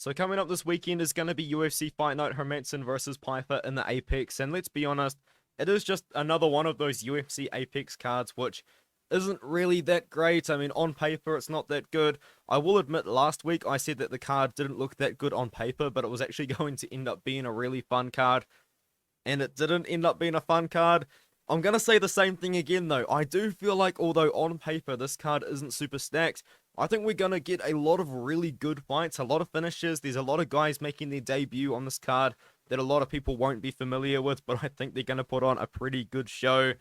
So coming up this weekend is going to be UFC Fight Night Hermansson versus Pyfer in the Apex, and let's be honest, it is just another one of those UFC Apex cards which isn't really that great. I mean, on paper it's not that good. I will admit last week I said that the card didn't look that good on paper, but it was actually going to end up being a really fun card, and it didn't end up being a fun card. I'm going to say the same thing again though. I do feel like although on paper this card isn't super stacked, I think we're going to get a lot of really good fights, a lot of finishes. There's a lot of guys making their debut on this card that a lot of people won't be familiar with, but I think they're going to put on a pretty good show.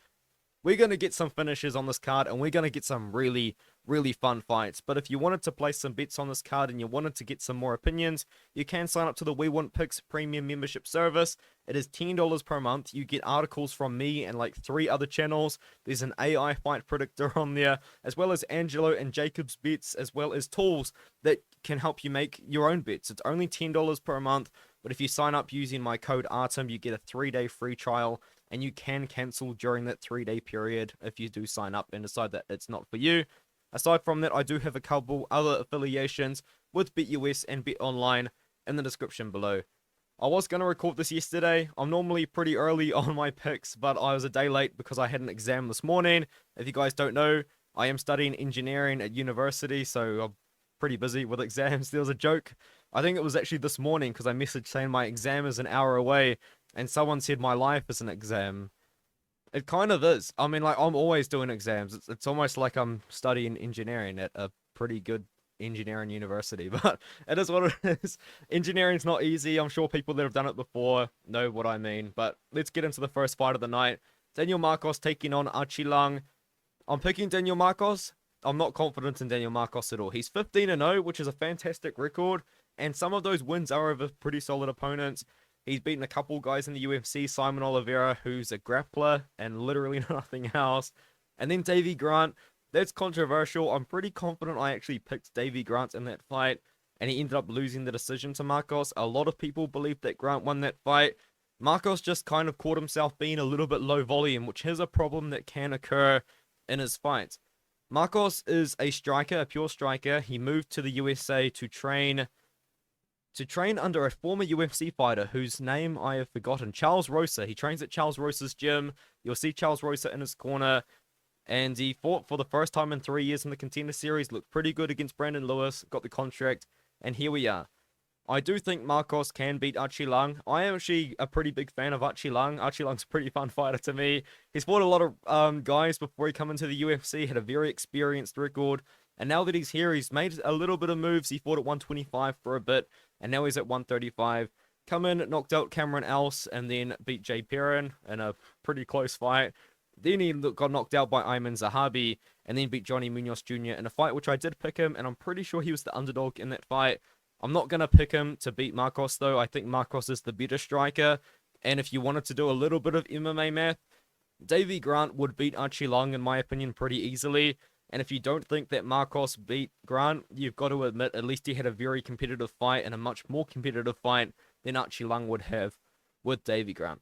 We're going to get some finishes on this card, and we're going to get some really, really fun fights. But if you wanted to place some bets on this card and you wanted to get some more opinions, you can sign up to the We Want Picks premium membership service. It is $10 per month. You get articles from me and like 3 other channels. There's an AI fight predictor on there, as well as Angelo and Jacob's bets, as well as tools that can help you make your own bets. It's only $10 per month, but if you sign up using my code ARTEM, you get a 3-day free trial, and you can cancel during that 3-day period if you do sign up and decide that it's not for you. Aside from that, I do have a couple other affiliations with BetUS and BetOnline in the description below. I was going to record this yesterday. I'm normally pretty early on my picks, but I was a day late because I had an exam this morning. If you guys don't know, I am studying engineering at university, so I'm pretty busy with exams. There was a joke, I think it was actually this morning, because I messaged saying my exam is an hour away, and someone said my life is an exam. It kind of is. I mean, like, I'm always doing exams. It's almost like I'm studying engineering at a pretty good engineering university, but it is what it is. Engineering's not easy. I'm sure people that have done it before know what I mean, but let's get into the first fight of the night. Daniel Marcos taking on Aoriqileng. I'm picking Daniel Marcos. I'm not confident in Daniel Marcos at all. He's 15-0, which is a fantastic record, and some of those wins are over pretty solid opponents. He's beaten a couple guys in the UFC, Simon Oliveira, who's a grappler, and literally nothing else. And then Davy Grant, that's controversial. I'm pretty confident I actually picked Davy Grant in that fight, and he ended up losing the decision to Marcos. A lot of people believe that Grant won that fight. Marcos just kind of caught himself being a little bit low volume, which is a problem that can occur in his fights. Marcos is a striker, a pure striker. He moved to the USA to train under a former UFC fighter whose name I have forgotten, Charles Rosa. He trains at Charles Rosa's gym. You'll see Charles Rosa in his corner, and he fought for the first time in 3 years in the Contender Series, looked pretty good against Brandon Lewis, got the contract, and here we are. I do think Marcos can beat Aoriqileng. I am actually a pretty big fan of Aoriqileng. Aoriqileng's a pretty fun fighter to me. He's fought a lot of guys before he came into the UFC, had a very experienced record, and now that he's here, he's made a little bit of moves. He fought at 125 for a bit, and now he's at 135. Come in, knocked out Cameron Else, and then beat Jay Perrin in a pretty close fight. Then he got knocked out by Ayman Zahabi, and then beat Johnny Munoz Jr. in a fight, which I did pick him, and I'm pretty sure he was the underdog in that fight. I'm not going to pick him to beat Marcos, though. I think Marcos is the better striker, and if you wanted to do a little bit of MMA math, Davy Grant would beat Aoriqileng, in my opinion, pretty easily. And if you don't think that Marcos beat Grant, you've got to admit at least he had a very competitive fight, and a much more competitive fight than Aoriqileng would have with Davy Grant.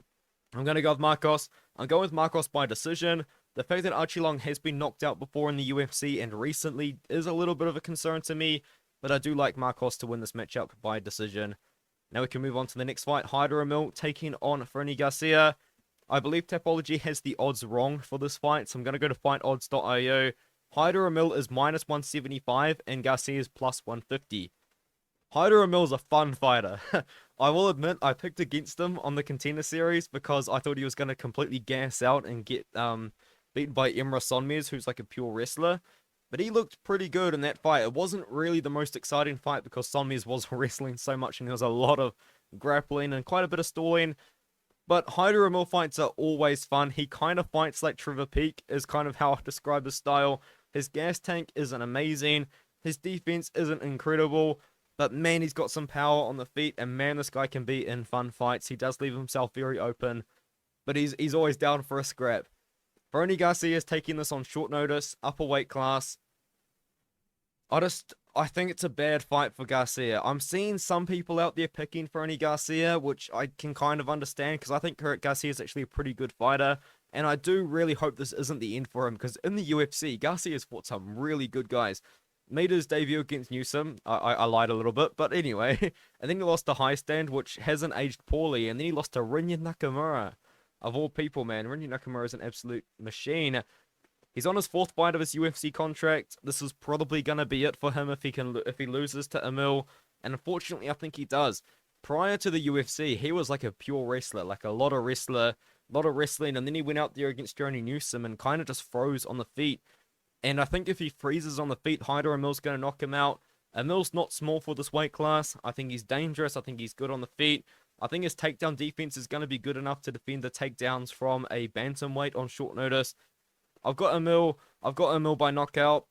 I'm going to go with Marcos. I'm going with Marcos by decision. The fact that Aoriqileng has been knocked out before in the UFC and recently is a little bit of a concern to me, but I do like Marcos to win this matchup by decision. Now we can move on to the next fight. Hyder Amil taking on Fernie Garcia. I believe Tapology has the odds wrong for this fight, so I'm going to go to fightodds.io. Hyder Amil is minus 175 and Garcia is plus 150. Hyder Amil is a fun fighter. I will admit I picked against him on the Contender Series because I thought he was going to completely gas out and get beaten by Emre Sonmez, who's like a pure wrestler. But he looked pretty good in that fight. It wasn't really the most exciting fight because Sonmez was wrestling so much and there was a lot of grappling and quite a bit of stalling. But Hyder Amil fights are always fun. He kind of fights like Trevor Peak, is kind of how I describe his style. His gas tank isn't amazing. His defense isn't incredible. But man, he's got some power on the feet. And man, this guy can be in fun fights. He does leave himself very open. But he's always down for a scrap. Fernie Garcia is taking this on short notice, upper weight class. I think it's a bad fight for Garcia. I'm seeing some people out there picking Fernie Garcia, which I can kind of understand because I think Garcia is actually a pretty good fighter. And I do really hope this isn't the end for him because in the UFC, Garcia's fought some really good guys. made his debut against Newsom. I lied a little bit, but anyway. And then he lost to High Stand, which hasn't aged poorly. And then he lost to Rinya Nakamura. Of all people, man. Rinya Nakamura is an absolute machine. He's on his 4th fight of his UFC contract. This is probably going to be it for him if he loses to Amil. And unfortunately, I think he does. Prior to the UFC, he was like a pure wrestler, like a lot of wrestling, and then he went out there against Johnny Newsom and kind of just froze on the feet. And I think if he freezes on the feet, Hyder Amil's going to knock him out. Amil's not small for this weight class. I think he's dangerous. I think he's good on the feet. I think his takedown defense is going to be good enough to defend the takedowns from a bantamweight on short notice. I've got Amil by knockout.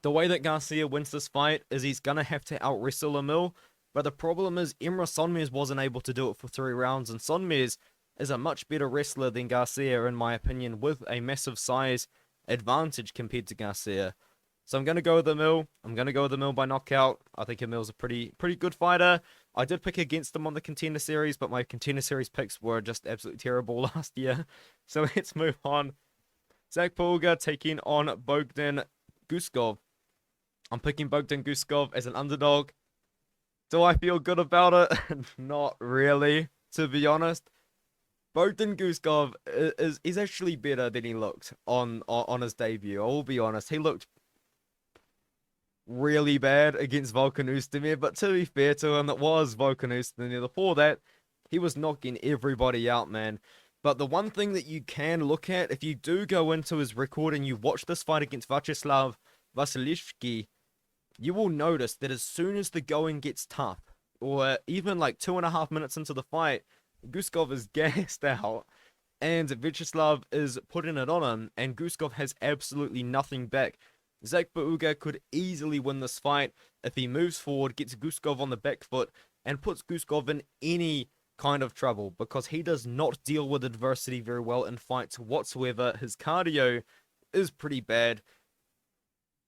The way that Garcia wins this fight is he's going to have to out-wrestle Amil. But the problem is Emre Sonmez wasn't able to do it for 3 rounds. And Sonmez is a much better wrestler than Garcia, in my opinion, with a massive size advantage compared to Garcia. So I'm going to go with Amil. I'm going to go with Amil by knockout. I think Amil's a pretty good fighter. I did pick against him on the Contender Series, but my Contender Series picks were just absolutely terrible last year. So let's move on. Zach Pauga taking on Bogdan Guskov. I'm picking Bogdan Guskov as an underdog. Do I feel good about it? Not really, to be honest. Bogdan Guskov is actually better than he looked on his debut. I will be honest. He looked really bad against Volkan Oezdemir, but to be fair to him, it was Volkan Oezdemir. Before that, he was knocking everybody out, man. But the one thing that you can look at, if you do go into his record and you watch this fight against Vyacheslav Vasilevsky, you will notice that as soon as the going gets tough, or even like 2.5 minutes into the fight, Guskov is gassed out, and Vyacheslav is putting it on him, and Guskov has absolutely nothing back. Zach Pauga could easily win this fight if he moves forward, gets Guskov on the back foot, and puts Guskov in any kind of trouble, because he does not deal with adversity very well in fights whatsoever. His cardio is pretty bad.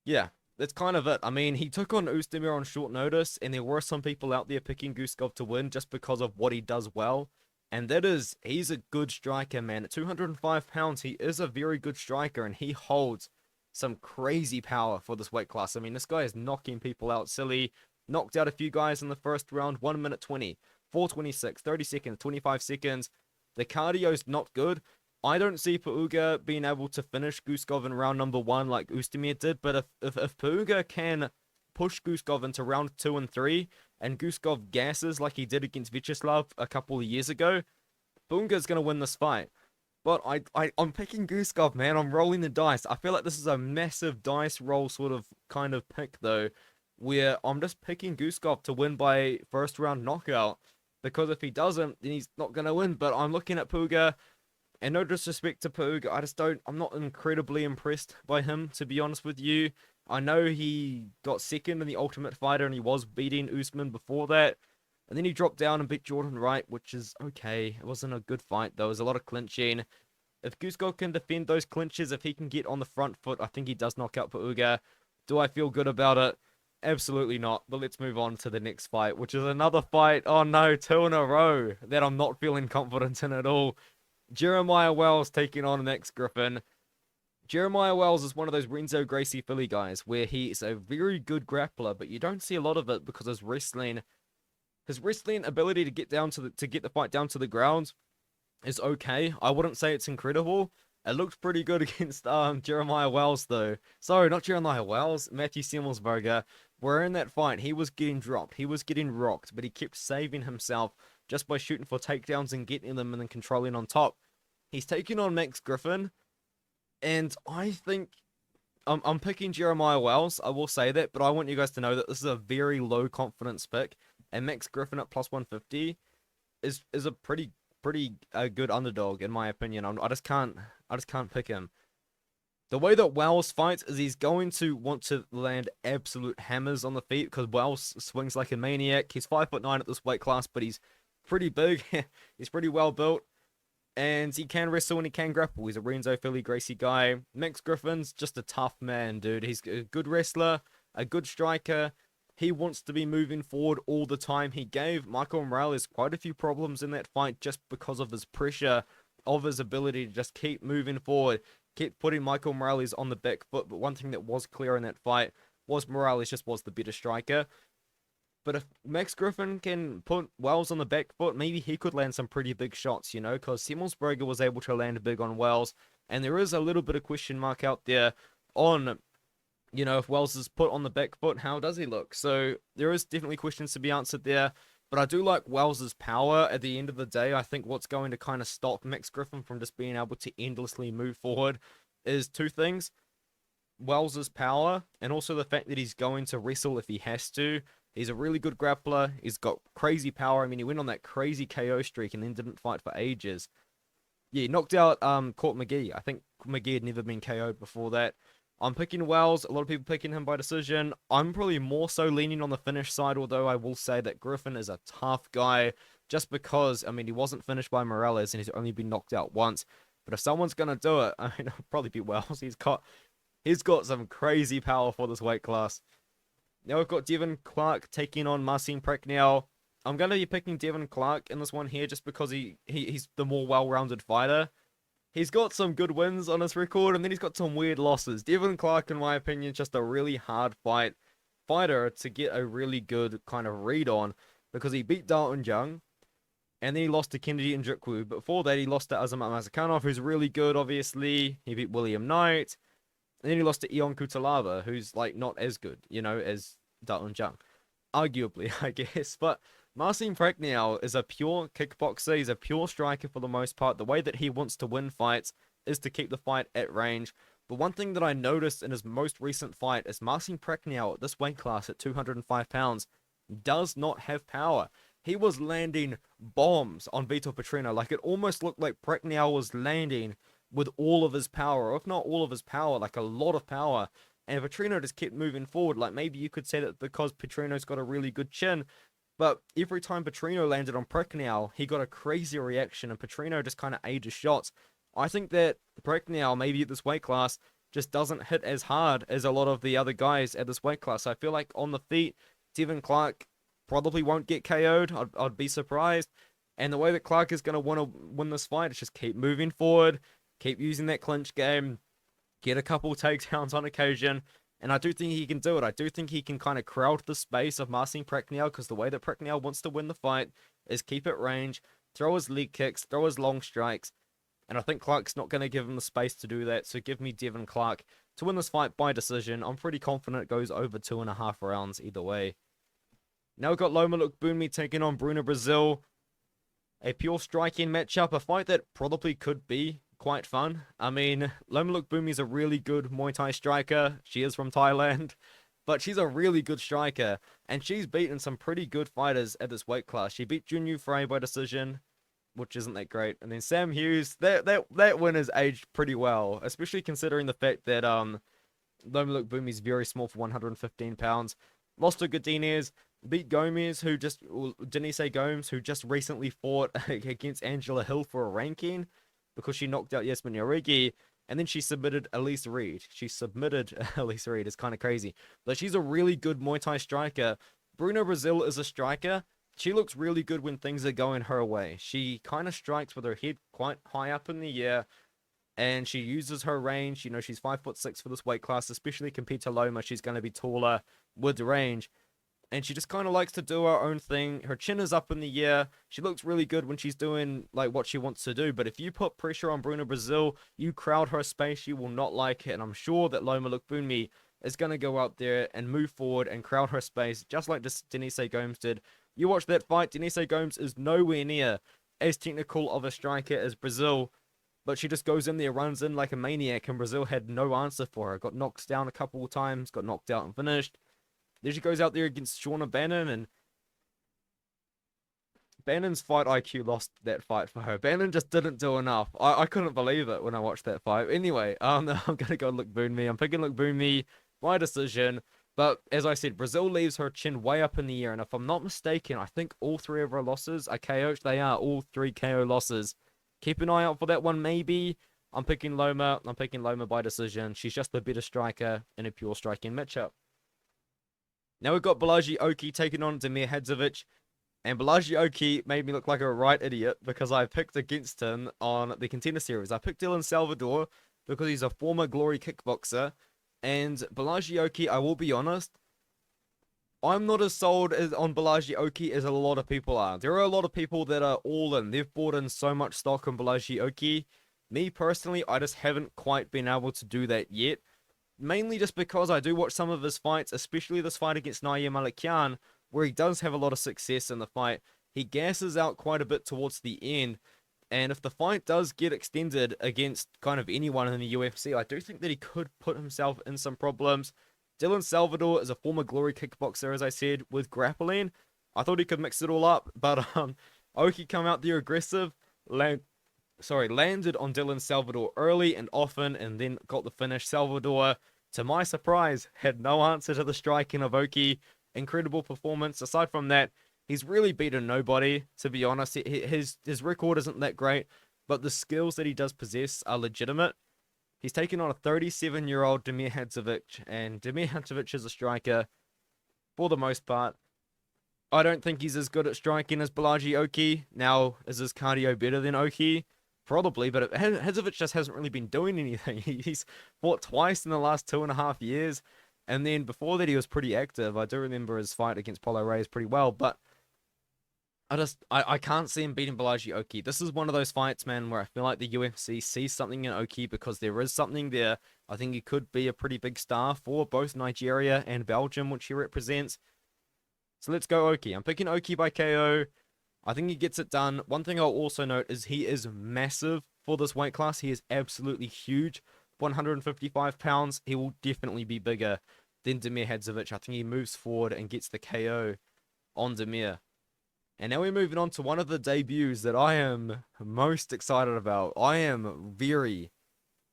Yeah, that's kind of it. I mean, he took on Oezdemir on short notice, and there were some people out there picking Guskov to win just because of what he does well. And that is, he's a good striker, man. At 205 pounds, he is a very good striker, and he holds some crazy power for this weight class. I mean, this guy is knocking people out silly. Knocked out a few guys in the first round, 1 minute 20, 4:26, 30 seconds, 25 seconds. The cardio's not good. I don't see Pauga being able to finish Guskov in round number 1 like Oezdemir did, but if Pauga can push Guskov into round 2 and 3, and Guskov gasses like he did against Vyacheslav a couple of years ago, Pauga's going to win this fight. But I'm picking Guskov, man. I'm rolling the dice. I feel like this is a massive dice roll sort of kind of pick, though, where I'm just picking Guskov to win by first round knockout. Because if he doesn't, then he's not going to win. But I'm looking at Pauga, and no disrespect to Pauga, I'm not incredibly impressed by him, to be honest with you. I know he got second in the Ultimate Fighter, and he was beating Usman before that. And then he dropped down and beat Jordan Wright, which is okay. It wasn't a good fight, though. There was a lot of clinching. If Guskov can defend those clinches, if he can get on the front foot, I think he does knock out Pauga. Do I feel good about it? Absolutely not. But let's move on to the next fight, which is another fight. Oh no, 2 in a row that I'm not feeling confident in at all. Jeremiah Wells taking on Max Griffin. Jeremiah Wells is one of those Renzo Gracie Fili guys where he is a very good grappler, but you don't see a lot of it because his wrestling ability to get the fight down to the ground is okay. I wouldn't say it's incredible. It looked pretty good against Jeremiah Wells, though. Sorry, not Jeremiah Wells, Matthew Semmelsberger. Where in that fight, he was getting dropped, he was getting rocked, but he kept saving himself just by shooting for takedowns and getting them and then controlling on top. He's taking on Max Griffin, and I think I'm picking Jeremiah Wells. I will say that, but I want you guys to know that this is a very low confidence pick, and Max Griffin at plus 150 is a pretty good underdog in my opinion. I just can't pick him. The way that Wells fights is he's going to want to land absolute hammers on the feet because Wells swings like a maniac. He's 5'9" at this weight class, but he's pretty big. He's pretty well built, and he can wrestle and he can grapple. He's a Renzo Fili Gracie guy. Max Griffin's just a tough man, dude. He's a good wrestler, a good striker. He wants to be moving forward all the time. He gave Michael Morales quite a few problems in that fight just because of his pressure, of his ability to just keep moving forward, keep putting Michael Morales on the back foot. But one thing that was clear in that fight Morales just was the better striker. But if Max Griffin can put Wells on the back foot, maybe he could land some pretty big shots, you know, because Simmelsberger was able to land big on Wells, and there is a little bit of question mark out there on, you know, if Wells is put on the back foot, how does he look? So there is definitely questions to be answered there. But I do like Wells's power at the end of the day. I think what's going to kind of stop Max Griffin from just being able to endlessly move forward is two things. Wells's power, and also the fact that he's going to wrestle if he has to. He's a really good grappler. He's got crazy power. I mean, he went on that crazy KO streak and then didn't fight for ages. Yeah, he knocked out Court McGee. I think McGee had never been KO'd before that. I'm picking Wells. A lot of people picking him by decision. I'm probably more so leaning on the finish side, although I will say that Griffin is a tough guy just because, I mean, he wasn't finished by Morales and he's only been knocked out once. But if someone's going to do it, I mean, it'll probably be Wells. He's got some crazy power for this weight class. Now we've got Devin Clark taking on Marcin Prachnio. I'm going to be picking Devin Clark in this one here just because he's the more well-rounded fighter. He's got some good wins on his record, and then he's got some weird losses. Devin Clark, in my opinion, is just a really hard fighter to get a really good kind of read on, because he beat Dalton Young, and then he lost to Kennedy Njoku. Before that, he lost to Azamat Mazakhanov, who's really good, obviously. He beat William Knight. And then he lost to Ion Kutalava, who's, like, not as good, you know, as Dalton Young. Arguably, I guess. But Marcin Prachnio is a pure kickboxer. He's a pure striker for the most part. The way that he wants to win fights is to keep the fight at range. But one thing that I noticed in his most recent fight is Marcin Prachnio at this weight class at 205 pounds does not have power. He was landing bombs on Vitor Petrino. Like, it almost looked like Prachnio was landing with all of his power, or if not all of his power, like a lot of power. And Petrino just kept moving forward. Like, maybe you could say that because Petrino's got a really good chin, but every time Petrino landed on Prachnio, he got a crazy reaction, and Petrino just kind of ate his shots. I think that Prachnio, maybe at this weight class, just doesn't hit as hard as a lot of the other guys at this weight class. I feel like on the feet, Devin Clark probably won't get KO'd. I'd be surprised. And the way that Clark is going to want to win this fight is just keep moving forward, keep using that clinch game, get a couple takedowns on occasion. And I do think he can do it. I do think he can kind of crowd the space of Marcin Prachnio, because the way that Prachnio wants to win the fight is keep it range, throw his leg kicks, throw his long strikes. And I think Clark's not going to give him the space to do that. So give me Devin Clark to win this fight by decision. I'm pretty confident it goes over 2.5 rounds either way. Now we've got Loma Lookboonmee taking on Bruna, Brasil. A pure striking matchup. A fight that probably could be quite fun. I mean, Loma Lookboonmee is a really good Muay Thai striker. She is from Thailand, but she's a really good striker, and she's beaten some pretty good fighters at this weight class. She beat Junyu Frey by decision, which isn't that great. And then Sam Hughes, that win has aged pretty well, especially considering the fact that Loma Lookboonmee is very small for 115 pounds. Lost to Godinez, beat Denise Gomes, who just recently fought against Angela Hill for a ranking, because she knocked out Yasmin Yarigi, and then she submitted Elise Reed. It's kind of crazy. But she's a really good Muay Thai striker. Bruna, Brasil is a striker. She looks really good when things are going her way. She kind of strikes with her head quite high up in the air, and she uses her range. You know, she's 5'6" for this weight class, especially compared to Loma. She's going to be taller with range. And she just kind of likes to do her own thing. Her chin is up in the air. She looks really good when she's doing like what she wants to do. But if you put pressure on Bruna, Brasil, you crowd her space, you will not like it. And I'm sure that Loma Lookboonmee is going to go out there and move forward and crowd her space, just like Denise Gomes did. You watch that fight, Denise Gomes is nowhere near as technical of a striker as Brasil. But she just goes in there, runs in like a maniac, and Brasil had no answer for her. Got knocked down a couple of times, got knocked out and finished. Then she goes out there against Shauna Bannon, and Bannon's fight IQ lost that fight for her. Bannon just didn't do enough. I couldn't believe it when I watched that fight. Anyway, I'm going to go Lookboonmee. I'm picking Lookboonmee by decision. But as I said, Brasil leaves her chin way up in the air. And if I'm not mistaken, I think all 3 of her losses are KOs. They are all 3 KO losses. Keep an eye out for that one, maybe. I'm picking Loma. I'm picking Loma by decision. She's just the better striker in a pure striking matchup. Now we've got Bolaji Oki taking on Damir Hadzovic. And Bolaji Oki made me look like a right idiot because I picked against him on the Contender Series. I picked Dylan Salvador because he's a former Glory kickboxer. And Bolaji, I will be honest, I'm not as sold on Bolaji as a lot of people are. There are a lot of people that are all in. They've bought in so much stock on Bolaji. Me personally, I just haven't quite been able to do that yet. Mainly just because I do watch some of his fights, especially this fight against Nair Malikian, where he does have a lot of success in the fight. He gasses out quite a bit towards the end. And if the fight does get extended against kind of anyone in the UFC, I do think that he could put himself in some problems. Dylan Salvador is a former glory kickboxer, as I said, with grappling. I thought he could mix it all up, but Aoki come out there aggressive, landed on Dylan Salvador early and often, and then got the finish. Salvador, to my surprise, had no answer to the striking of Aoki. Incredible performance. Aside from that, he's really beaten nobody, to be honest. His record isn't that great, but the skills that he does possess are legitimate. He's taken on a 37-year-old Damir Hadzovic, and Damir Hadzovic is a striker for the most part. I don't think he's as good at striking as Bolaji. Now, is his cardio better than Oki? Probably, but Hadzovic just hasn't really been doing anything. He's fought twice in the last 2.5 years, and then before that he was pretty active. I do remember his fight against Paulo Reyes pretty well, but I can't see him beating Bolaji. This is one of those fights, man, where I feel like the UFC sees something in Oki because there is something there. I think he could be a pretty big star for both Nigeria and Belgium, which he represents. So let's go Oki. I'm picking Oki by KO. I think he gets it done. One thing I'll also note is he is massive for this weight class. He is absolutely huge. 155 pounds. He will definitely be bigger than Damir Hadzovic. I think he moves forward and gets the KO on Damir. And now we're moving on to one of the debuts that I am most excited about. I am very,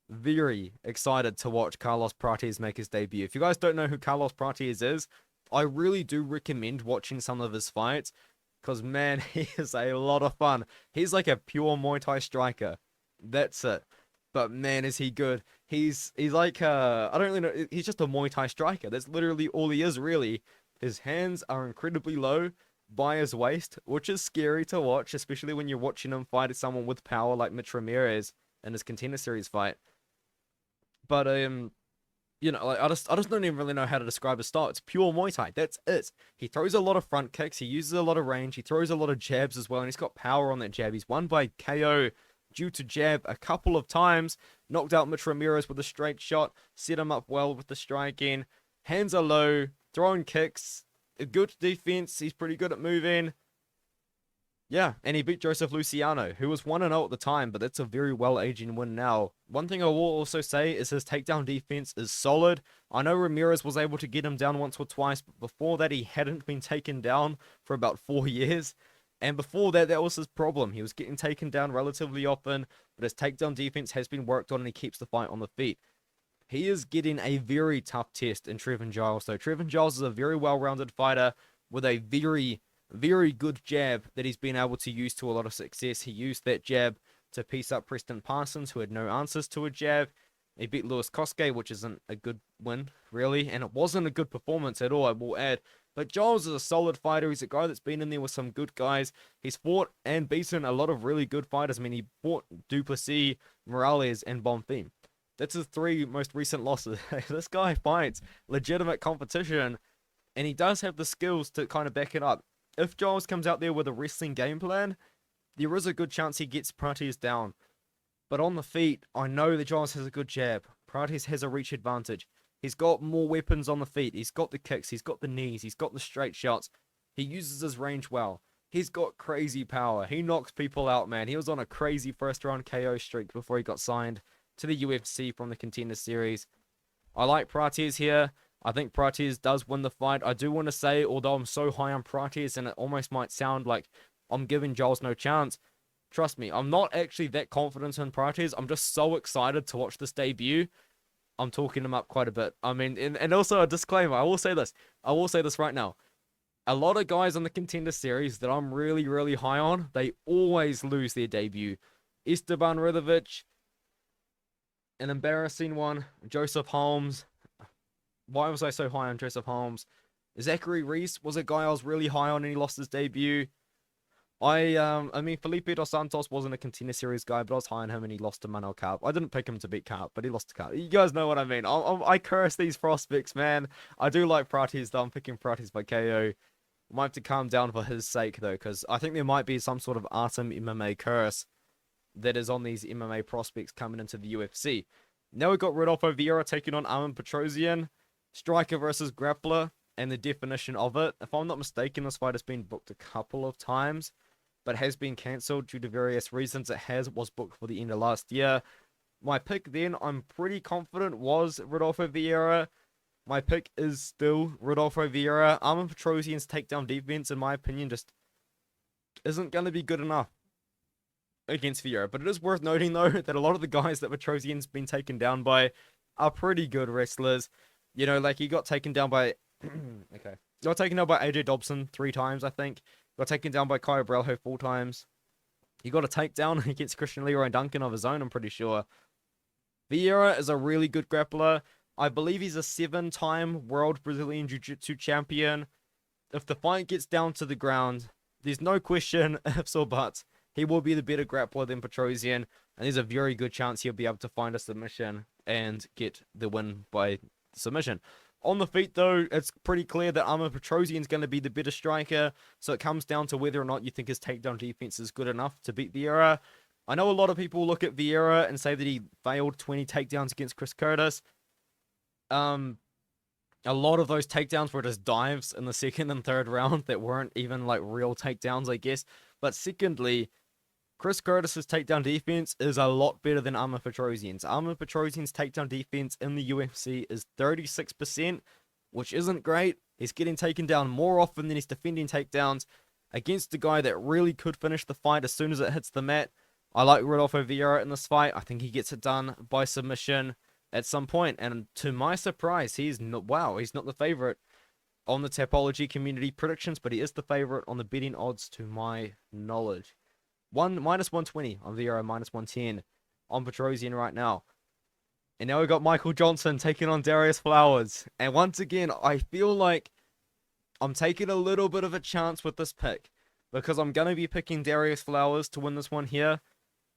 very excited to watch Carlos Prates make his debut. If you guys don't know who Carlos Prates is, I really do recommend watching some of his fights. Because, man, he is a lot of fun. He's like a pure Muay Thai striker. That's it. But, man, is he good. He's like, I don't really know. He's just a Muay Thai striker. That's literally all he is, really. His hands are incredibly low by his waist, which is scary to watch, especially when you're watching him fight someone with power like Mitch Ramirez in his Contender Series fight. But you know, like I just don't even really know how to describe his style. It's pure Muay Thai. That's it. He throws a lot of front kicks. He uses a lot of range. He throws a lot of jabs as well, and he's got power on that jab. He's won by KO due to jab a couple of times. Knocked out Mitch Ramirez with a straight shot. Set him up well with the striking. Hands are low. Throwing kicks. A good defense. He's pretty good at moving. Yeah, and he beat Joseph Luciano, who was 1-0 at the time, but that's a very well-aging win now. One thing I will also say is his takedown defense is solid. I know Ramirez was able to get him down once or twice, but before that he hadn't been taken down for about 4 years. And before that, that was his problem. He was getting taken down relatively often, but his takedown defense has been worked on and he keeps the fight on the feet. He is getting a very tough test in Trevin Giles. So Trevin Giles is a very well-rounded fighter with a very, very good jab that he's been able to use to a lot of success. He used that jab to piece up Preston Parsons, who had no answers to a jab. He beat Lewis Koske, which isn't a good win, really. And it wasn't a good performance at all, I will add. But Giles is a solid fighter. He's a guy that's been in there with some good guys. He's fought and beaten a lot of really good fighters. I mean, he fought Duplessis, Morales, and Bonfim. That's his 3 most recent losses. This guy fights legitimate competition, and he does have the skills to kind of back it up. If Giles comes out there with a wrestling game plan, there is a good chance he gets Prates down. But on the feet, I know that Giles has a good jab. Prates has a reach advantage. He's got more weapons on the feet. He's got the kicks. He's got the knees. He's got the straight shots. He uses his range well. He's got crazy power. He knocks people out, man. He was on a crazy first-round KO streak before he got signed to the UFC from the Contender Series. I like Prates here. I think Prates does win the fight. I do want to say, although I'm so high on Prates, and it almost might sound like I'm giving Giles no chance, trust me, I'm not actually that confident in Prates. I'm just so excited to watch this debut. I'm talking him up quite a bit. I mean, and also a disclaimer. I will say this right now. A lot of guys on the Contender Series that I'm really, really high on, they always lose their debut. Esteban Ridovic, an embarrassing one. Joseph Holmes. Why was I so high on Joseph Holmes? Zachary Reese was a guy I was really high on and he lost his debut. I mean, Felipe dos Santos wasn't a contender series guy, but I was high on him and he lost to Manuel Carp. I didn't pick him to beat Carp, but he lost to Carp. You guys know what I mean. I curse these prospects, man. I do like Prates, though. I'm picking Prates by KO. Might have to calm down for his sake, though, because I think there might be some sort of Artem MMA curse that is on these MMA prospects coming into the UFC. Now we've got Rodolfo Vieira taking on Armen Petrosian. Striker versus grappler, and the definition of it. If I'm not mistaken, this fight has been booked a couple of times, but has been cancelled due to various reasons. Was booked for the end of last year. My pick then, I'm pretty confident, was Rodolfo Vieira. My pick is still Rodolfo Vieira. Armen Petrosian's takedown defense, in my opinion, just isn't going to be good enough against Vieira. But it is worth noting, though, that a lot of the guys that Petrosian's been taken down by are pretty good wrestlers. You know, like he got taken down by... okay. Got taken down by AJ Dobson 3 times, I think. Got taken down by Caio Brelho 4 times. He got a takedown against Christian Leroy Duncan of his own, I'm pretty sure. Vieira is a really good grappler. I believe he's a 7-time World Brazilian Jiu-Jitsu champion. If the fight gets down to the ground, there's no question, ifs or buts, he will be the better grappler than Petrosian. And there's a very good chance he'll be able to find a submission and get the win by submission. On the feet, though, it's pretty clear that Armen Petrosian's going to be the better striker, so it comes down to whether or not you think his takedown defense is good enough to beat Vieira. I know a lot of people look at Vieira and say that he failed 20 takedowns against Chris Curtis. A lot of those takedowns were just dives in the second and third round that weren't even like real takedowns, I guess. But secondly, Chris Curtis's takedown defense is a lot better than Armen Petrosian's. Armen Petrosian's takedown defense in the UFC is 36%, which isn't great. He's getting taken down more often than he's defending takedowns against a guy that really could finish the fight as soon as it hits the mat. I like Rodolfo Vieira in this fight. I think he gets it done by submission at some point. And to my surprise, he's not the favorite on the Tapology community predictions, but he is the favorite on the betting odds to my knowledge. -120 on Vieira, -110 on Petrosian right now. And now we've got Michael Johnson taking on Darius Flowers. And once again, I feel like I'm taking a little bit of a chance with this pick, because I'm going to be picking Darius Flowers to win this one here.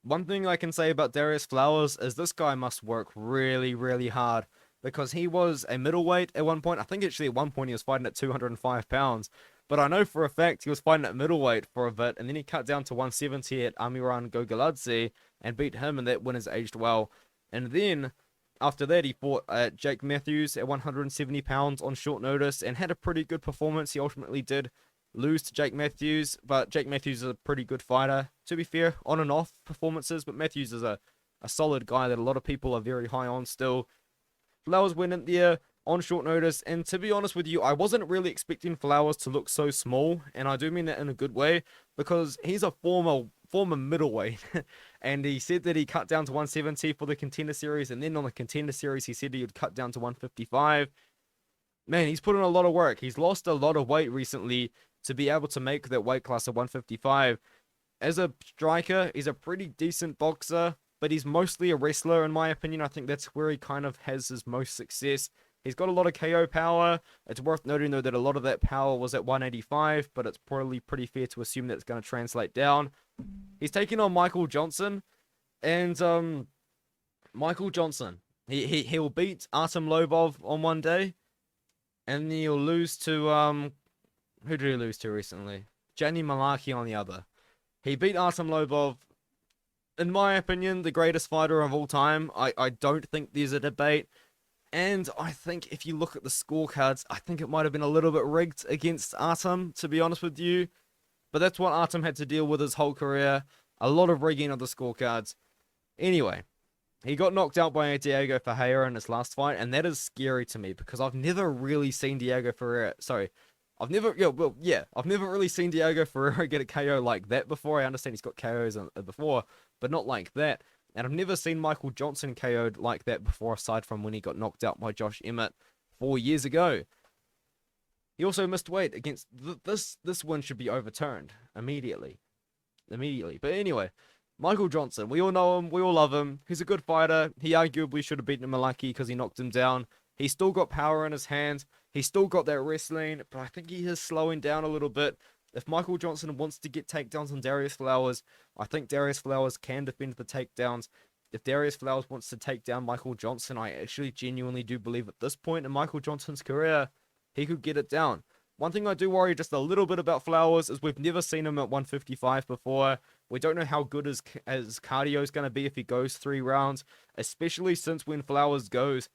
One thing I can say about Darius Flowers is this guy must work really, really hard, because he was a middleweight at one point. I think actually at one point he was fighting at 205 pounds. But I know for a fact he was fighting at middleweight for a bit, and then he cut down to 170 at Amiran Gogaladze and beat him, and that win has aged well. And then, after that, he fought at Jake Matthews at 170 pounds on short notice and had a pretty good performance. He ultimately did lose to Jake Matthews, but Jake Matthews is a pretty good fighter, to be fair, on and off performances, but Matthews is a solid guy that a lot of people are very high on still. Flowers went in there on short notice, and to be honest with you, I wasn't really expecting Flowers to look so small, and I do mean that in a good way, because he's a former middleweight, and he said that he cut down to 170 for the Contender Series, and then on the Contender Series he said he would cut down to 155. Man, he's put in a lot of work. He's lost a lot of weight recently to be able to make that weight class of 155. As a striker, he's a pretty decent boxer, but he's mostly a wrestler in my opinion. I think that's where he kind of has his most success. He's got a lot of KO power. It's worth noting, though, that a lot of that power was at 185, but it's probably pretty fair to assume that it's going to translate down. He's taking on Michael Johnson, and Michael Johnson, he'll beat Artem Lobov on one day, and then he'll lose to, who did he lose to recently? Gianni Malaki on the other. He beat Artem Lobov, in my opinion, the greatest fighter of all time. I don't think there's a debate. And I think if you look at the scorecards, I think it might have been a little bit rigged against Artem, to be honest with you. But that's what Artem had to deal with his whole career. A lot of rigging of the scorecards. Anyway, he got knocked out by Diego Ferreira in his last fight, and that is scary to me, because I've never really seen Diego Ferreira... I've never really seen Diego Ferreira get a KO like that before. I understand he's got KOs before, but not like that. And I've never seen Michael Johnson KO'd like that before, aside from when he got knocked out by Josh Emmett 4 years ago. He also missed weight against... This win should be overturned immediately. But anyway, Michael Johnson, we all know him, we all love him. He's a good fighter. He arguably should have beaten Malaki because he knocked him down. He's still got power in his hands. He's still got that wrestling, but I think he is slowing down a little bit. If Michael Johnson wants to get takedowns on Darius Flowers, I think Darius Flowers can defend the takedowns. If Darius Flowers wants to take down Michael Johnson, I actually genuinely do believe at this point in Michael Johnson's career, he could get it down. One thing I do worry just a little bit about Flowers is we've never seen him at 155 before. We don't know how good his cardio is going to be if he goes 3 rounds, especially since when Flowers goes,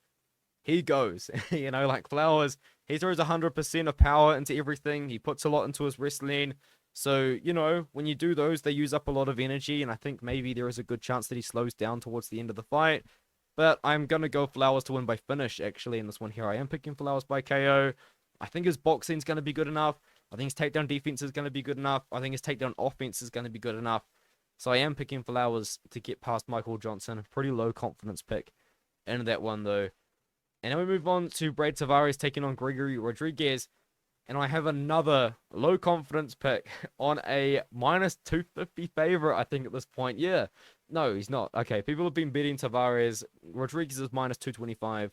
he goes. You know, like Flowers, he throws 100% of power into everything. He puts a lot into his wrestling. So, you know, when you do those, they use up a lot of energy, and I think maybe there is a good chance that he slows down towards the end of the fight. But I'm going to go Flowers to win by finish, actually, in this one here. I am picking Flowers by KO. I think his boxing's going to be good enough. I think his takedown defense is going to be good enough. I think his takedown offense is going to be good enough. So I am picking Flowers to get past Michael Johnson. Pretty low confidence pick in that one, though. And then we move on to Brad Tavares taking on Gregory Rodriguez. And I have another low confidence pick on a minus 250 favorite, I think, at this point. Yeah. No, he's not. Okay, people have been betting Tavares. Rodriguez is minus 225.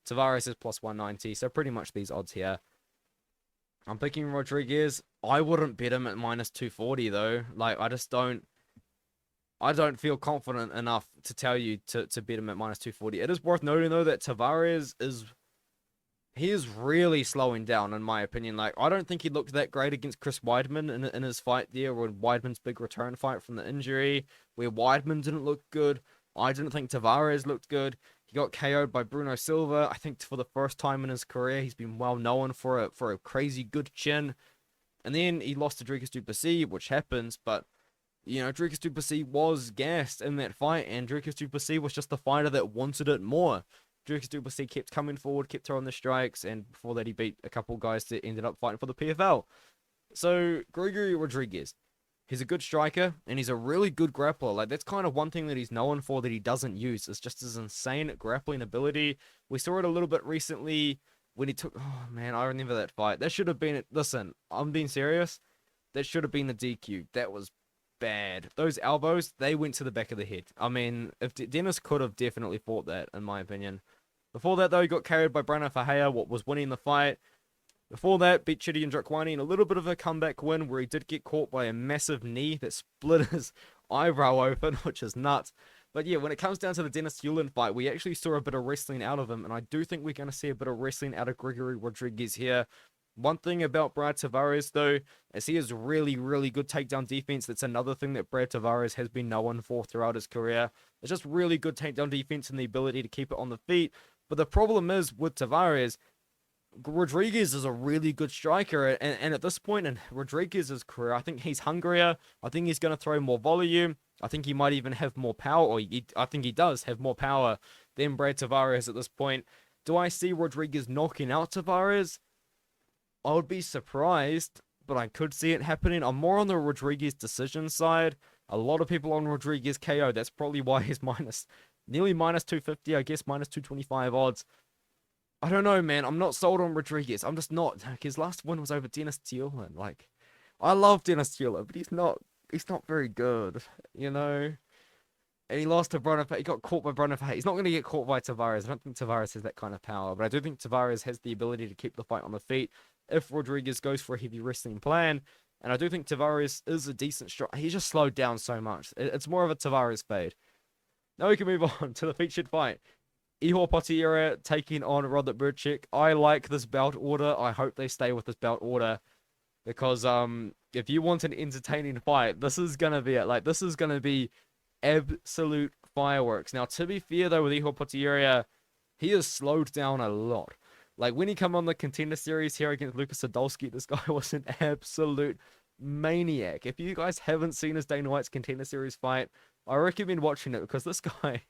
Tavares is plus 190. So pretty much these odds here. I'm picking Rodriguez. I wouldn't bet him at minus 240, though. Like, I don't feel confident enough to tell you to bet him at minus 240. It is worth noting, though, that Tavares he is really slowing down, in my opinion. Like, I don't think he looked that great against Chris Weidman in his fight there, or Weidman's big return fight from the injury, where Weidman didn't look good. I didn't think Tavares looked good. He got KO'd by Bruno Silva. I think for the first time in his career, he's been well known for a crazy good chin. And then he lost to Dricus du Plessis, which happens, but you know, Dricus du Plessis was gassed in that fight, and Dricus du Plessis was just the fighter that wanted it more. Dricus du Plessis kept coming forward, kept throwing the strikes, and before that he beat a couple guys that ended up fighting for the PFL. So, Gregory Rodriguez, he's a good striker, and he's a really good grappler. Like, that's kind of one thing that he's known for that he doesn't use. It's just his insane grappling ability. We saw it a little bit recently when he took... Oh, man, I remember that fight. That should have been... Listen, I'm being serious. That should have been the DQ. That was bad. Those elbows, they went to the back of the head. I mean, if Dennis could have definitely fought that, in my opinion. Before that, though, he got carried by Bruna Fahea, what was winning the fight. Before that, beat Chidi and Drakwani in a little bit of a comeback win where he did get caught by a massive knee that split his eyebrow open, which is nuts. But yeah, when it comes down to the Dennis Yulin fight, we actually saw a bit of wrestling out of him, and I do think we're going to see a bit of wrestling out of Gregory Rodriguez here. One thing about Brad Tavares, though, is he has really, really good takedown defense. That's another thing that Brad Tavares has been known for throughout his career. It's just really good takedown defense and the ability to keep it on the feet. But the problem is, with Tavares, Rodriguez is a really good striker, and at this point in Rodriguez's career, I think he's hungrier. I think he's going to throw more volume. I think he might even have more power, or I think he does have more power than Brad Tavares at this point. Do I see Rodriguez knocking out Tavares? I would be surprised, but I could see it happening. I'm more on the Rodriguez decision side. A lot of people on Rodriguez KO. That's probably why he's nearly minus 250, I guess, minus 225 odds. I don't know, man. I'm not sold on Rodriguez. I'm just not. His last win was over Dennis Thielen. Like, I love Dennis Thielen, but he's not very good, you know? And he lost to Bruna. He got caught by Bruna. He's not going to get caught by Tavares. I don't think Tavares has that kind of power, but I do think Tavares has the ability to keep the fight on the feet if Rodriguez goes for a heavy wrestling plan. And I do think Tavares is a decent striker. He's just slowed down so much. It's more of a Tavares fade. Now we can move on to the featured fight. Ihor Potieria taking on Robert Bryczek. I like this belt order. I hope they stay with this belt order. Because if you want an entertaining fight, this is going to be it. Like, this is going to be absolute fireworks. Now, to be fair, though, with Ihor Potieria, he has slowed down a lot. Like, when he came on the Contender Series here against Lucas Sadolski, this guy was an absolute maniac. If you guys haven't seen his Dana White's Contender Series fight, I recommend watching it because this guy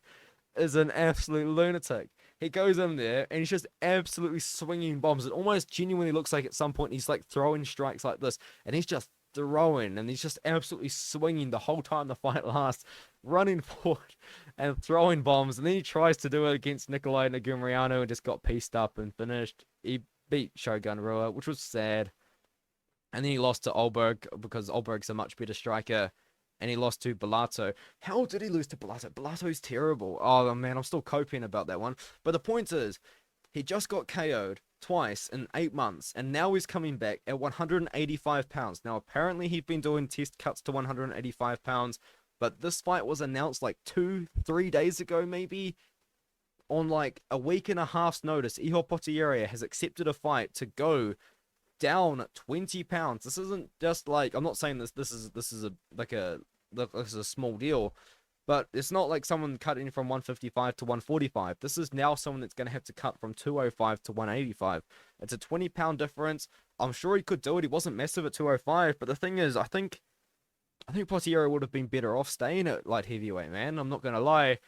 is an absolute lunatic. He goes in there and he's just absolutely swinging bombs. It almost genuinely looks like at some point he's like throwing strikes like this, and he's just throwing, and he's just absolutely swinging the whole time the fight lasts, running forward and throwing bombs. And then he tries to do it against Nikolai Negumriano and just got pieced up and finished. He beat Shogun Rua, which was sad. And then he lost to Olberg because Olberg's a much better striker. And he lost to Bellato. How did he lose to Bellato? Bellato's terrible. Oh, man, I'm still coping about that one. But the point is, he just got KO'd twice in 8 months, and now he's coming back at 185 pounds. Now, apparently, he'd been doing test cuts to 185 pounds, but this fight was announced like 2-3 days ago, maybe. On like a week and a half's notice, Ihor Potieria has accepted a fight to go down 20 pounds. This isn't just like, I'm not saying this is a small deal, but it's not like someone cutting from 155 to 145. This is now someone that's going to have to cut from 205 to 185. It's a 20-pound difference. I'm sure he could do it. He wasn't massive at 205, but the thing is, I think Potieria would have been better off staying at light heavyweight, man. I'm not going to lie.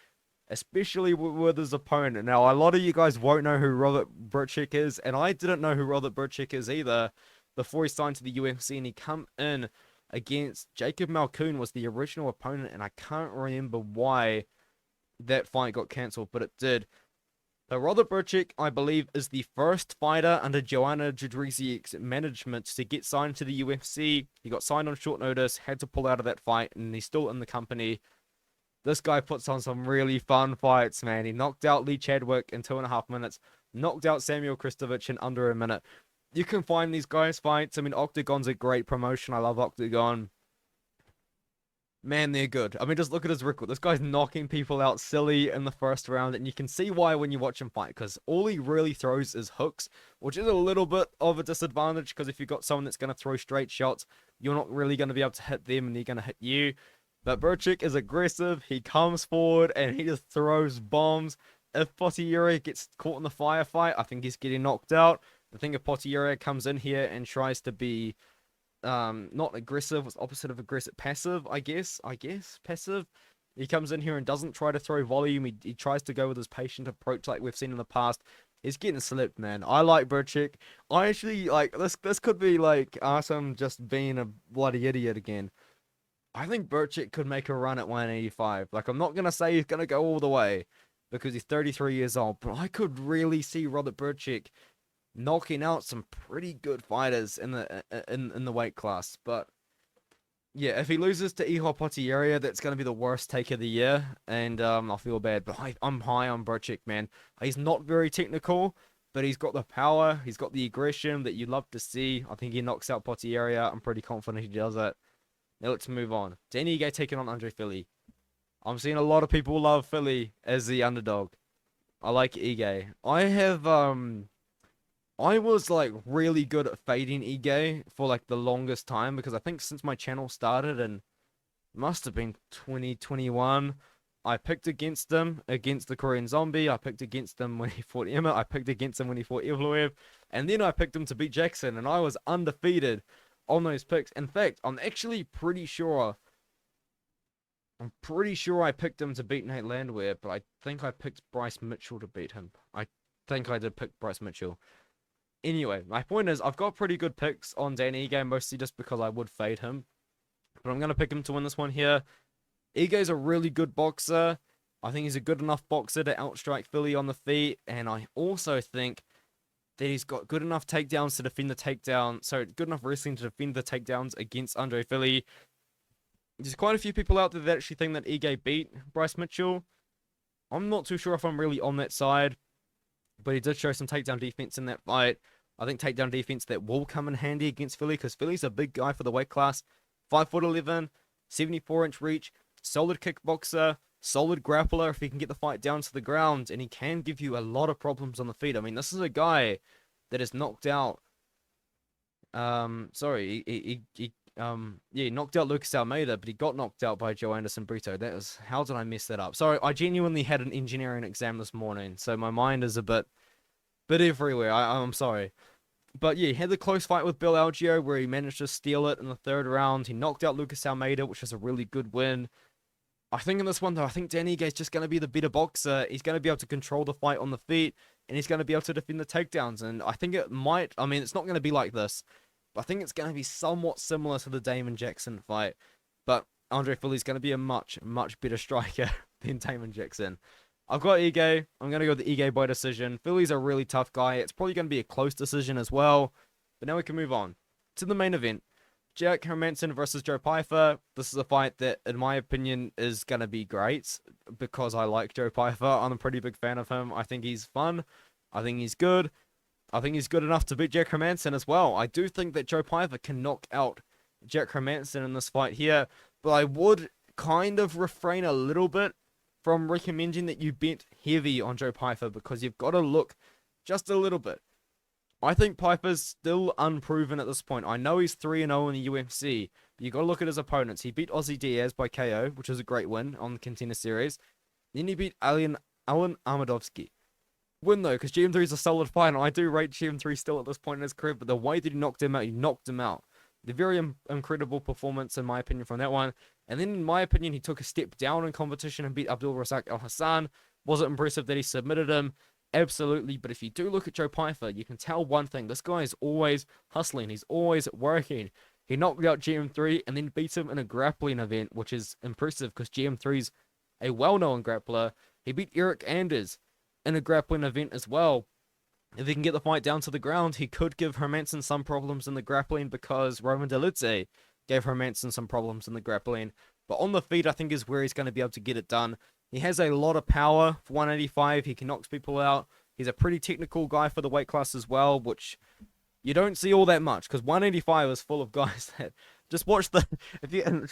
Especially with his opponent. Now, a lot of you guys won't know who Robert Bryczek is, and I didn't know who Robert Bryczek is either before he signed to the UFC, and he come in against Jacob Malkoun was the original opponent, and I can't remember why that fight got cancelled, but it did. But Robert Bryczek, I believe, is the first fighter under Joanna Jędrzejczyk's management to get signed to the UFC. He got signed on short notice, had to pull out of that fight, and he's still in the company. This guy puts on some really fun fights, man. He knocked out Lee Chadwick in 2.5 minutes. Knocked out Samuel Kristovich in under a minute. You can find these guys' fights. I mean, Octagon's a great promotion. I love Octagon. Man, they're good. I mean, just look at his record. This guy's knocking people out silly in the first round. And you can see why when you watch him fight. Because all he really throws is hooks. Which is a little bit of a disadvantage. Because if you've got someone that's going to throw straight shots, you're not really going to be able to hit them. And they're going to hit you. But Bryczek is aggressive, he comes forward, and he just throws bombs. If Potieria gets caught in the firefight, I think he's getting knocked out. I think if Potieria comes in here and tries to be not aggressive, what's opposite of aggressive? Passive, I guess, passive. He comes in here and doesn't try to throw volume, he tries to go with his patient approach like we've seen in the past. He's getting slipped, man. I like Bryczek. I actually, like, this could be like Artem just being a bloody idiot again. I think Bryczek could make a run at 185. Like, I'm not going to say he's going to go all the way because he's 33 years old, but I could really see Robert Bryczek knocking out some pretty good fighters in the weight class. But yeah, if he loses to Ihor Potieria, that's going to be the worst take of the year, and I'll feel bad. But I'm high on Bryczek, man. He's not very technical, but he's got the power, he's got the aggression that you love to see. I think he knocks out Potieria. I'm pretty confident he does it. Now let's move on. Danny Ige taking on Andre Fili. I'm seeing a lot of people love Fili as the underdog. I like Ige. I was like really good at fading Ige for like the longest time because I think since my channel started and must have been 2021, I picked against him against the Korean Zombie. I picked against him when he fought Emma. I picked against him when he fought Evloev, and then I picked him to beat Jackson, and I was undefeated on those picks. In fact, I'm pretty sure I picked him to beat Nate Landwehr, but I think I picked Bryce Mitchell to beat him. I think I did pick Bryce Mitchell. Anyway, my point is, I've got pretty good picks on Danny Ige, mostly just because I would fade him. But I'm going to pick him to win this one here. Ige's a really good boxer. I think he's a good enough boxer to outstrike Fili on the feet, and I also think that he's got good enough takedowns to defend the takedown. So good enough wrestling to defend the takedowns against Andre Fili. There's quite a few people out there that actually think that Ige beat Bryce Mitchell. I'm not too sure if I'm really on that side, but he did show some takedown defense in that fight. I think takedown defense that will come in handy against Fili because Fili's a big guy for the weight class. 5'11", 74-inch reach, solid kickboxer, solid grappler if he can get the fight down to the ground, and he can give you a lot of problems on the feet. I mean, this is a guy that is knocked out. He knocked out Lucas Almeida, but he got knocked out by Joe Anderson Brito. How did I mess that up? Sorry, I genuinely had an engineering exam this morning, so my mind is a bit everywhere. I'm sorry. But yeah, he had the close fight with Bill Algeo where he managed to steal it in the third round. He knocked out Lucas Almeida, which was a really good win. I think in this one, though, I think Danny Ige is just going to be the better boxer. He's going to be able to control the fight on the feet, and he's going to be able to defend the takedowns. And I think it might, I mean, it's not going to be like this, but I think it's going to be somewhat similar to the Damon Jackson fight. But Andre Fili's going to be a much, much better striker than Damon Jackson. I've got Ige. I'm going to go with the Ige by decision. Fili's a really tough guy. It's probably going to be a close decision as well. But now we can move on to the main event. Jack Hermansson versus Joe Pyfer. This is a fight that, in my opinion, is going to be great because I like Joe Pyfer. I'm a pretty big fan of him. I think he's fun. I think he's good. I think he's good enough to beat Jack Hermansson as well. I do think that Joe Pyfer can knock out Jack Hermansson in this fight here, but I would kind of refrain a little bit from recommending that you bet heavy on Joe Pyfer, because you've got to look just a little bit. I think Pyfer's still unproven at this point. I know he's 3-0 in the UFC, but you got to look at his opponents. He beat Ozzy Diaz by KO, which was a great win on the Contender Series. Then he beat Alan Amadovsky. Win though, because GM3 is a solid fight, and I do rate GM3 still at this point in his career, but the way that he knocked him out. The very incredible performance, in my opinion, from that one. And then, in my opinion, he took a step down in competition and beat Abdul Razak Al Hassan. Was it impressive that he submitted him? Absolutely. But if you do look at Joe Pyfer, you can tell one thing. This guy is always hustling. He's always working. He knocked out GM3 and then beat him in a grappling event, which is impressive because GM3's a well-known grappler. He beat Eric Anders in a grappling event as well. If he can get the fight down to the ground, he could give Hermansson some problems in the grappling, because Roman Dolidze gave Hermansson some problems in the grappling. But on the feet, I think, is where he's going to be able to get it done. He has a lot of power for 185. He can knock people out. He's a pretty technical guy for the weight class as well, which you don't see all that much, because 185 is full of guys that just watch the...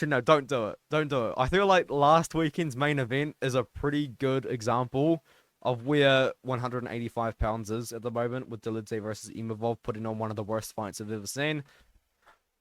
No, don't do it. Don't do it. I feel like last weekend's main event is a pretty good example of where 185 pounds is at the moment, with Dolidze versus Imavov putting on one of the worst fights I've ever seen.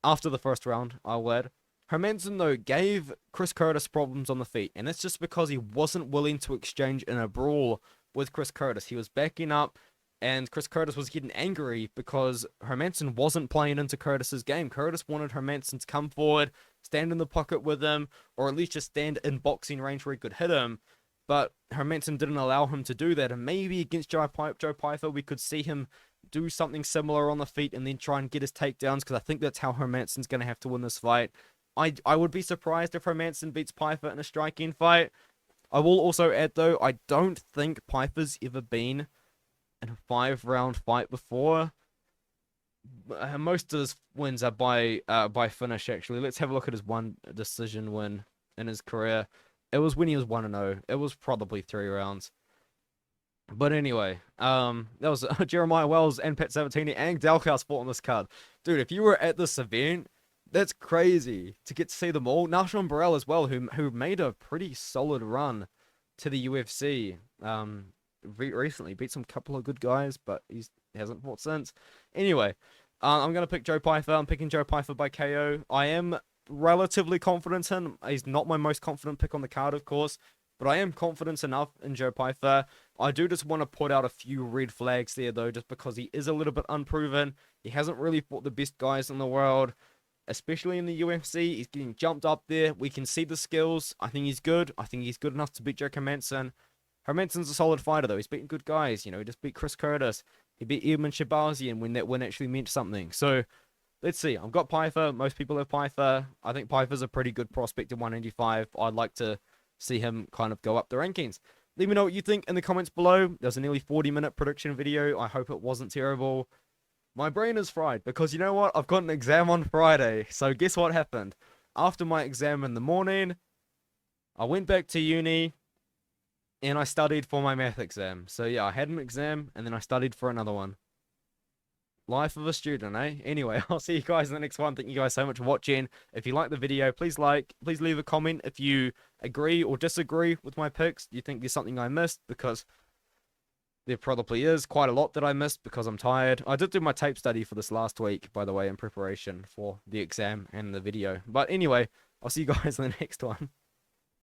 After the first round, I'll add. Hermansson, though, gave Chris Curtis problems on the feet, and that's just because he wasn't willing to exchange in a brawl with Chris Curtis. He was backing up, and Chris Curtis was getting angry because Hermansson wasn't playing into Curtis's game. Curtis wanted Hermansson to come forward, stand in the pocket with him, or at least just stand in boxing range where he could hit him. But Hermansson didn't allow him to do that, and maybe against Joe Pyfer, we could see him do something similar on the feet and then try and get his takedowns, because I think that's how Hermansson's going to have to win this fight. I would be surprised if Hermansson beats Pyfer in a striking fight. I will also add, though, I don't think Pyfer's ever been in a 5-round fight before. Most of his wins are by finish, actually. Let's have a look at his one decision win in his career. It was when he was 1-0. It was probably 3 rounds. But anyway, that was Jeremiah Wells and Pat Sabatini and Dalkaus fought on this card. Dude, if you were at this event, that's crazy to get to see them all. Nashon Burrell as well, who made a pretty solid run to the UFC recently. Beat some couple of good guys, but he hasn't fought since. Anyway, I'm going to pick Joe Pyfer. I'm picking Joe Pyfer by KO. I am relatively confident in him. He's not my most confident pick on the card, of course, but I am confident enough in Joe Pyfer. I do just want to put out a few red flags there, though, just because he is a little bit unproven. He hasn't really fought the best guys in the world, especially in the UFC. He's getting jumped up there. We can see the skills. I think he's good. I think he's good enough to beat Jack Hermansson. Hermansson's a solid fighter, though. He's beaten good guys. You know, he just beat Chris Curtis. He beat Edmund Shabazian when that win actually meant something. So, let's see. I've got Pyfer. Most people have Pyfer. I think Pyfer's a pretty good prospect at 185. I'd like to see him kind of go up the rankings. Let me know what you think in the comments below. There's a nearly 40-minute prediction video. I hope it wasn't terrible. My brain is fried because, you know what? I've got an exam on Friday. So guess what happened? After my exam in the morning, I went back to uni and I studied for my math exam. So yeah, I had an exam and then I studied for another one. Life of a student, eh? Anyway, I'll see you guys in the next one. Thank you guys so much for watching. If you like the video, please leave a comment if you agree or disagree with my picks. Do you think there's something I missed? Because there probably is quite a lot that I missed because I'm tired. I did do my tape study for this last week, by the way, in preparation for the exam and the video. But anyway, I'll see you guys in the next one.